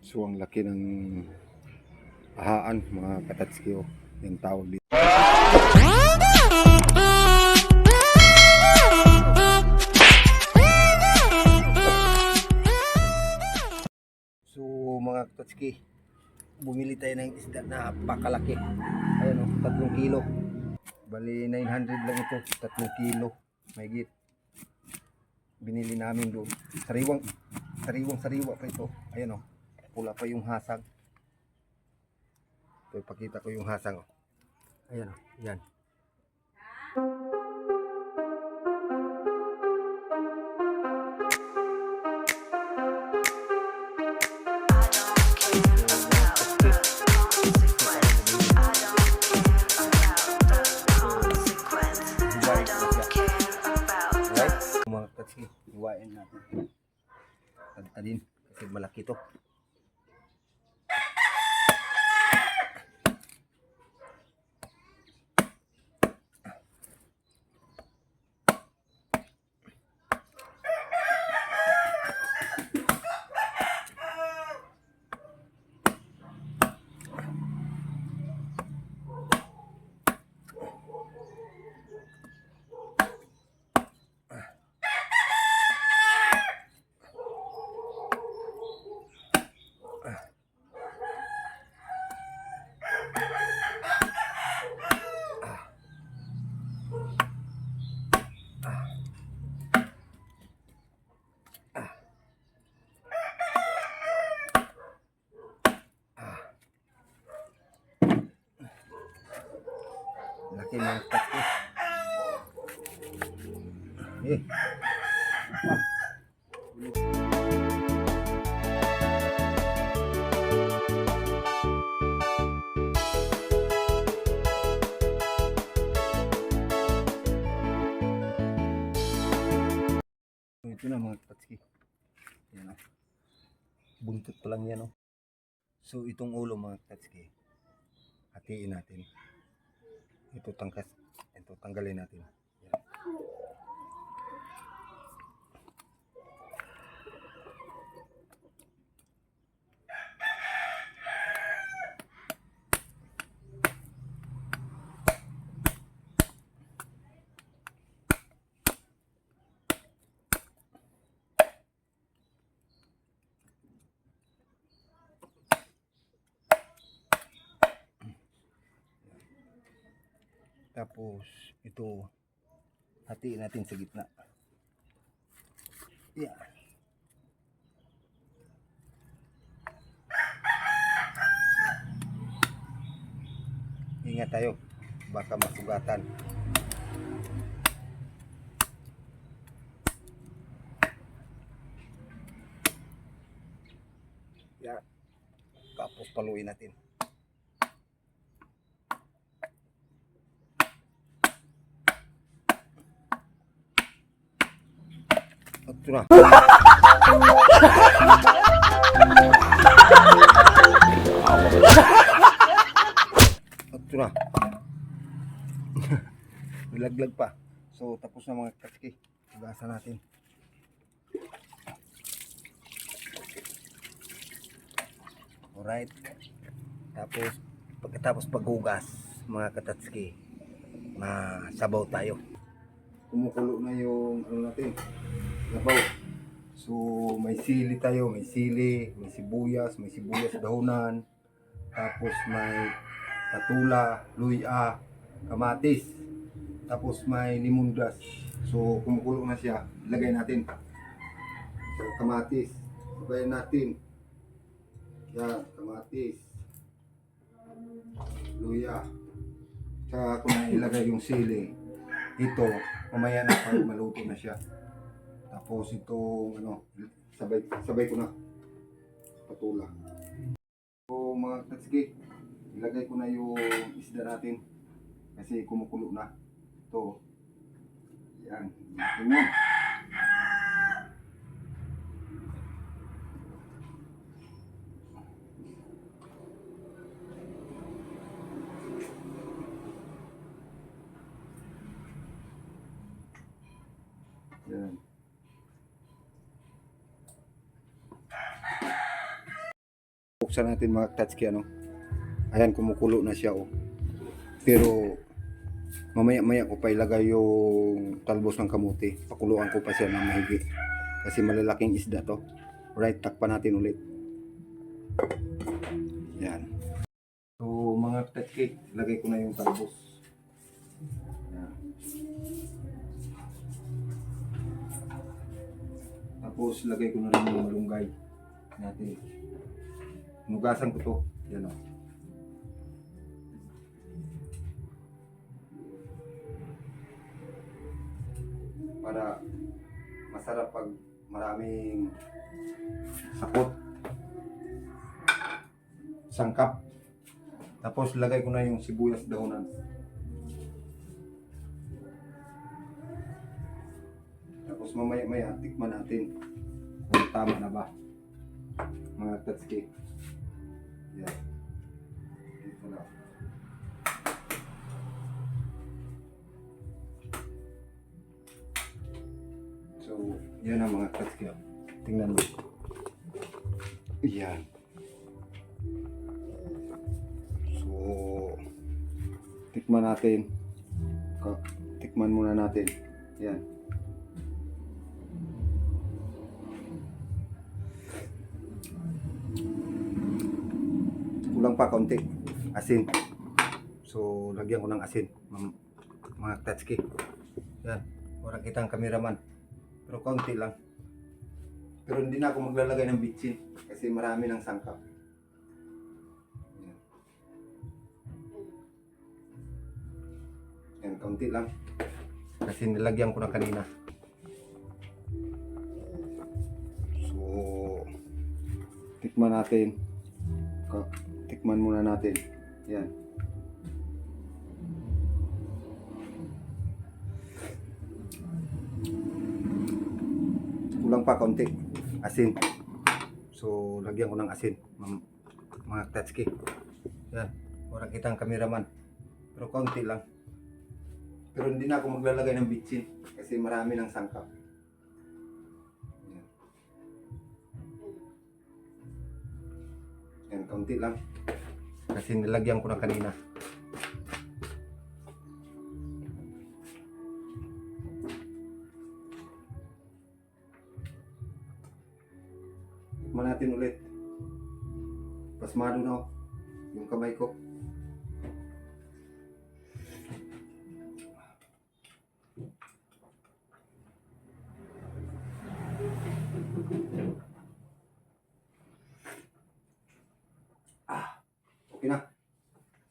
So ang laki ng ahaan mga katatski, oh. Yung tawag dito. So mga katatski, bumili tayo ng isda na napakalaki. Ayan, oh, 3 kilo. Bali 900 lang ito, 3 kilo. Mahigit. Binili namin doon. Sariwang-sariwa pa ito. Ayan, oh. Pula pa yung hasang. Ito, ipakita ko yung hasang, oh. Ayan, oh. Yan. Mga katsi, iwain natin. Tadtadin kasi malaki to. Laki mga katsi. Eh. Ito na mga katsi. Yan, oh. Buntot pa lang yan, oh. So itong ulo mga katsi, hatiin natin. Ito tanggalin natin. Yan. Tapos ito hatiin natin sa gitna. Yan. Ingat tayo, baka masugatan. Yan. Tapos paluin natin. Ito na. Ito na. Nilaglag pa. So tapos na mga katski. Hugasan natin. Alright. Tapos pagkatapos paghugas mga katatski, masabaw tayo. Kumukulo na yung ano natin, labaw. So may sili tayo, may sili, may sibuyas dahunan, tapos may patula, luya, kamatis, tapos may lemongrass. So kumukulo na siya, ilagay natin. So kamatis, sabayan natin. Yan, kamatis, luya. Saka kung ilagay yung sili, ito mamaya na pag maluto na siya. Tapos itong ano, sabay ko na patula. So mga katski, ilagay ko na yung isda natin kasi kumukulo na. Ito. Yan. Tingnan. Yan. buksan natin mga Tatsuki, ano. Ayan, kumukulo na siya, oh. Pero mamaya-maya ko pa ilagay yung talbos ng kamuti. Pakuluan ko pa siya ng mahigi. Kasi malalaking isda to. Right, takpan natin ulit. Yan. So mga Tatsuki, lagay ko na yung talbos. Yan. Tapos lagay ko na rin yung malunggay natin. Nugasan ko to. Yan, oh. Para masarap pag maraming sakot, sangkap. Tapos lagay ko na yung sibuyas dahonan. Tapos mamaya-maya tikman natin kung tama na ba mga Tatsuki. Yan. Dito na. So, yan ang mga Tatsuki. Tingnan mo. Yan. So, tikman natin. Tikman muna natin. Yan. Kulang pa konti. Asin. So, lagyan ko ng asin. Mga Tatsuki. Yan. Orang kitang kameraman. Pero konti lang. Pero hindi na ako maglalagay ng bitsin kasi marami ng sangkap. Yan, konti lang. Kasi nilagyan ko na kanina. So, tikman natin. Tikman muna natin. Yan. Kulang pa konti. Asin. So, lagyan ko ng asin. Mga Tatsuki. Yan. Orang kitang kameraman. Pero konti lang. Pero hindi na ako maglalagay ng bitsin kasi marami ng sangkap. Yan. Yan, konti lang. Kasi nilagyan ko na kanina. Tikman natin ulit. Pasmado na, oh, yung kamay ko. Okay na.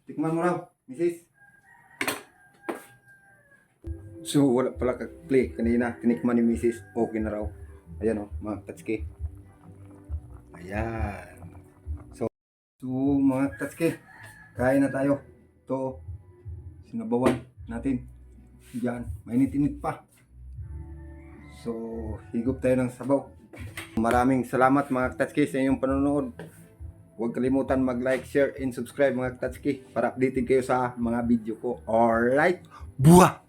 Tikman mo raw, Mrs. So wala pala ka-play kanina. Tinikman ni Mrs. Okay na raw. Ayan, oh, mga Tatsuki. Ayan. So mga Tatsuki, kain na tayo. Ito, sinabawan natin. Diyan, mainit-init pa. So, higop tayo ng sabaw. Maraming salamat mga Tatsuki sa inyong panonood. Huwag kalimutan mag-like, share, and subscribe mga Tatsuki para updated kayo sa mga video ko. Alright, buha!